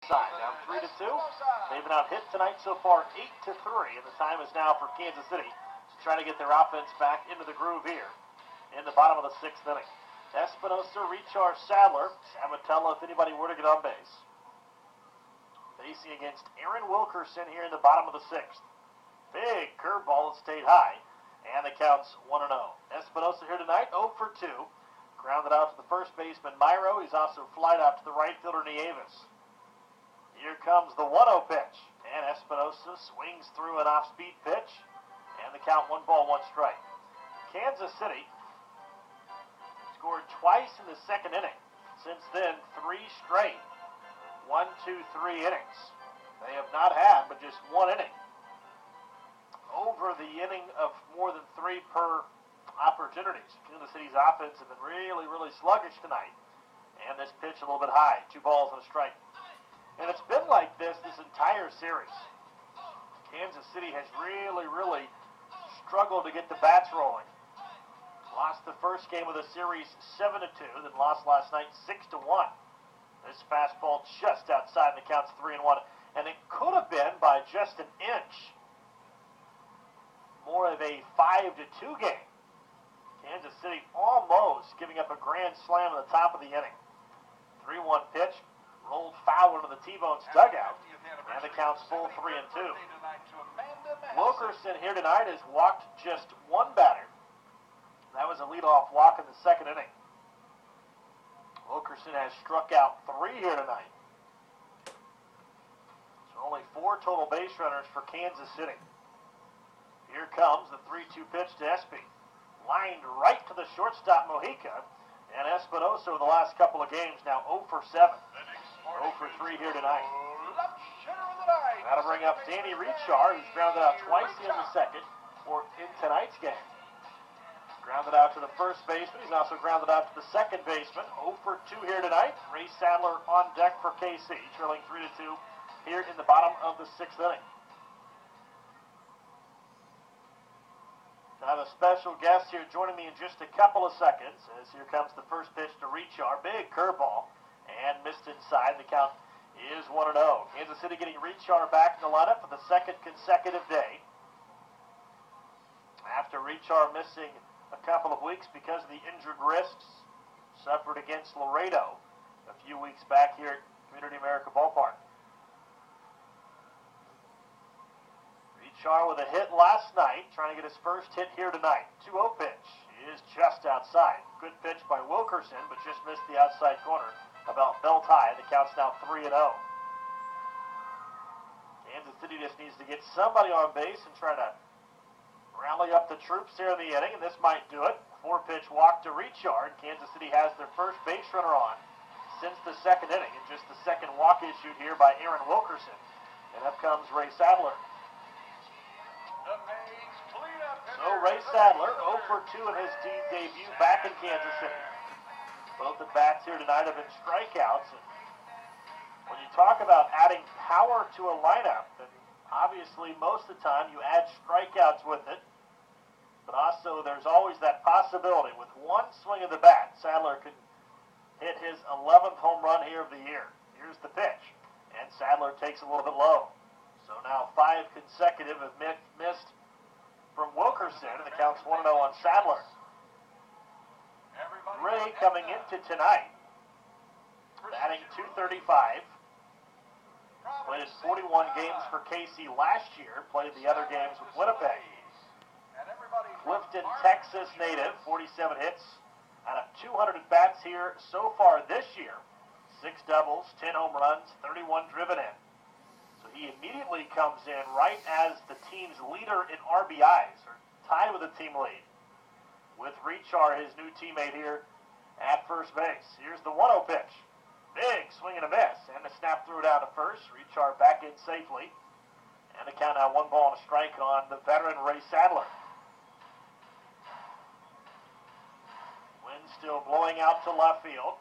Side down 3-2. They've been out hit tonight so far 8-3, and the time is now for Kansas City to try to get their offense back into the groove here in the bottom of the 6th inning. Espinosa, Richar, Sadler, Sabatella if anybody were to get on base. Facing against Aaron Wilkerson here in the bottom of the 6th. Big curveball that stayed high, and the count's 1-0. Espinosa here tonight 0 for 2. Grounded out to the first baseman Myro. He's also flied out to the right fielder Nieves. Here comes the 1-0 pitch, and Espinosa swings through an off-speed pitch, and the count 1 ball, 1 strike. Kansas City scored twice in the 2nd inning. Since then, 3 straight 1, 2, 3 innings. They have not had but just 1 inning over the inning of more than 3 per opportunities. Kansas City's offense have been really, really sluggish tonight, and this pitch a little bit high, 2 balls and a strike. And it's been like this entire series. Kansas City has really, really struggled to get the bats rolling. Lost the first game of the series 7-2, then lost last night 6-1. This fastball just outside, and the count's 3-1. And it could have been by just an inch more of a 5-2 game. Kansas City almost giving up a grand slam at the top of the inning. 3-1 pitch. Rolled foul into the T-Bones dugout, and the count's full 3-2. Wilkerson here tonight has walked just 1 batter. That was a leadoff walk in the 2nd inning. Wilkerson has struck out 3 here tonight. So only 4 total base runners for Kansas City. Here comes the 3-2 pitch to Espy. Lined right to the shortstop Mojica, and Espinosa over the last couple of games now 0 for 7. 0 for 3 here tonight. That'll bring up Danny Richar, who's grounded out twice in the 2nd or in tonight's game. Grounded out to the first baseman. He's also grounded out to the 2nd baseman. 0 for 2 here tonight. Ray Sadler on deck for KC, trailing 3-2 here in the bottom of the 6th inning. I have a special guest here joining me in just a couple of seconds, as here comes the first pitch to Richar. Big curveball. And missed inside. The count is 1-0. Kansas City getting Richar back in the lineup for the 2nd consecutive day. After Richar missing a couple of weeks because of the injured wrists suffered against Laredo a few weeks back here at Community America Ballpark. Richar with a hit last night, trying to get his first hit here tonight. 2-0 pitch is just outside. Good pitch by Wilkerson, but just missed the outside corner. About belt high, and the count's now 3-0. Kansas City just needs to get somebody on base and try to rally up the troops here in the inning, and this might do it. 4-pitch walk to Richar, and Kansas City has their first base runner on since the 2nd inning, and just the 2nd walk issued here by Aaron Wilkerson. And up comes Ray Sadler. So Ray Sadler, 0 for 2 in his debut back in Kansas City. Both the bats here tonight have been strikeouts. And when you talk about adding power to a lineup, and obviously most of the time you add strikeouts with it, but also there's always that possibility with 1 swing of the bat, Sadler could hit his 11th home run here of the year. Here's the pitch, and Sadler takes a little bit low. So now 5 consecutive have missed from Wilkerson, and the count's 1-0 on Sadler. Ray coming into tonight, batting .235, played in 41 games for KC last year, played the other games with Winnipeg. Clifton, Texas native, 47 hits out of 200 at-bats here so far this year. 6 doubles, 10 home runs, 31 driven in. So he immediately comes in right as the team's leader in RBIs, or tied with the team lead, with Richar, his new teammate here at first base. Here's the 1-0 pitch. Big swing and a miss, and the snap threw it out to first. Richar back in safely, and the count now 1 ball and a strike on the veteran Ray Sadler. Wind still blowing out to left field.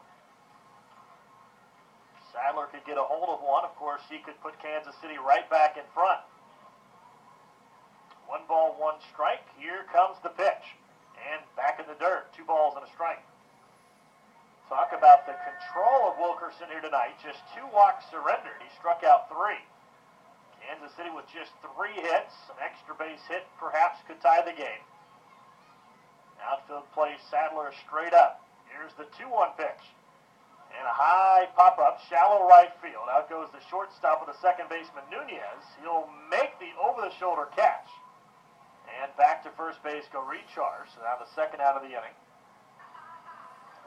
Sadler could get a hold of one. Of course, he could put Kansas City right back in front. 1 ball, 1 strike. Here comes the pitch. And back in the dirt, 2 balls and a strike. Talk about the control of Wilkerson here tonight. Just 2 walks surrendered. He struck out 3. Kansas City with just 3 hits. An extra base hit perhaps could tie the game. Outfield plays Sadler straight up. Here's the 2-1 pitch. And a high pop-up, shallow right field. Out goes the shortstop with the second baseman, Nunez. He'll make the over-the-shoulder catch. And back to first base go Richar. So now the second out of the inning.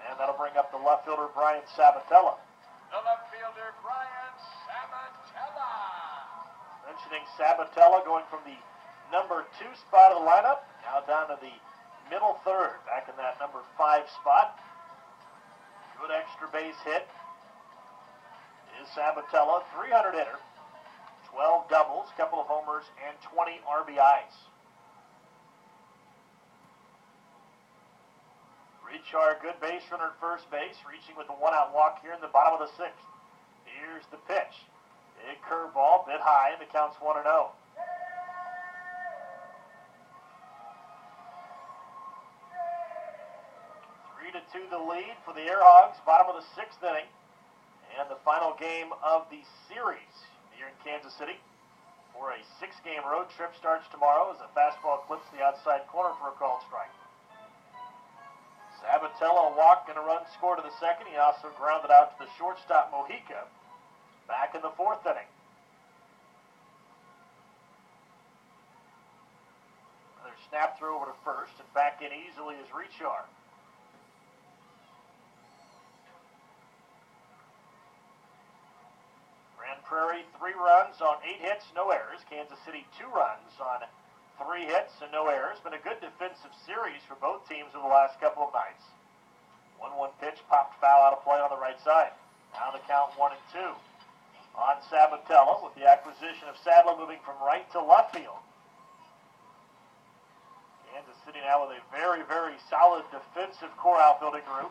And that'll bring up the left fielder, Brian Sabatella. The left fielder, Brian Sabatella. Mentioning Sabatella going from the number 2 spot of the lineup, now down to the middle third, back in that number 5 spot. Good extra base hit is Sabatella, 300 hitter, 12 doubles, couple of homers, and 20 RBIs. Richard, good base runner at first base, reaching with a 1-out walk here in the bottom of the 6th. Here's the pitch. Big curveball, bit high, and the count's 1-0. 3-2 the lead for the Air Hogs, bottom of the 6th inning. And the final game of the series here in Kansas City for a 6-game road trip starts tomorrow as a fastball clips the outside corner for a called strike. Sabatella walked and a run scored to the second. He also grounded out to the shortstop Mojica back in the 4th inning. Another snap throw over to first and back in easily is Richard. Grand Prairie 3 runs on 8 hits, no errors. Kansas City 2 runs on 3 hits and no errors. Been a good defensive series for both teams over the last couple of nights. 1-1 pitch popped foul out of play on the right side. Now the count 1-2 on Sabatella with the acquisition of Sadler moving from right to left field. Kansas City now with a very, very solid defensive core outfielding group.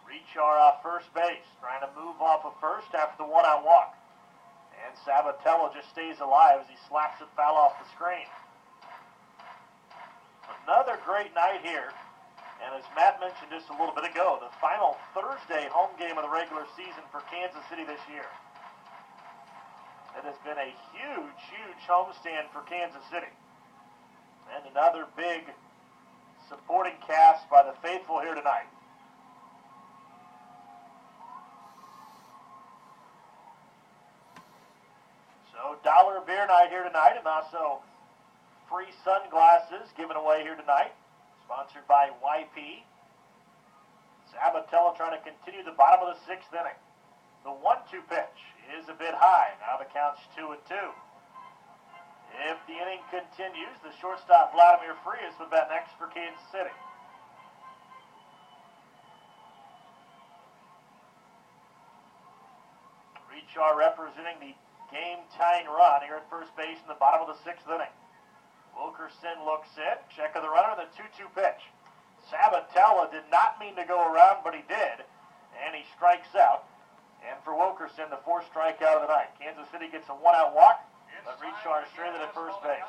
Richard off first base, trying to move off of first after the 1-out walk. And Sabatella just stays alive as he slaps it foul off the screen. Another great night here. And as Matt mentioned just a little bit ago, the final Thursday home game of the regular season for Kansas City this year. It has been a huge, huge homestand for Kansas City. And another big supporting cast by the faithful here tonight. So dollar beer night here tonight, and also free sunglasses given away here tonight. Sponsored by YP. Sabatella trying to continue the bottom of the 6th inning. The 1-2 pitch is a bit high. Now the count's 2-2. If the inning continues, the shortstop Vladimir Frias would bat next for Kansas City. Richard representing the game-tying run here at first base in the bottom of the 6th inning. Wilkerson looks in, check of the runner, the 2-2 pitch. Sabatella did not mean to go around, but he did, and he strikes out. And for Wilkerson, the 4th strikeout of the night. Kansas City gets a 1-out walk, but Richard stranded at first base.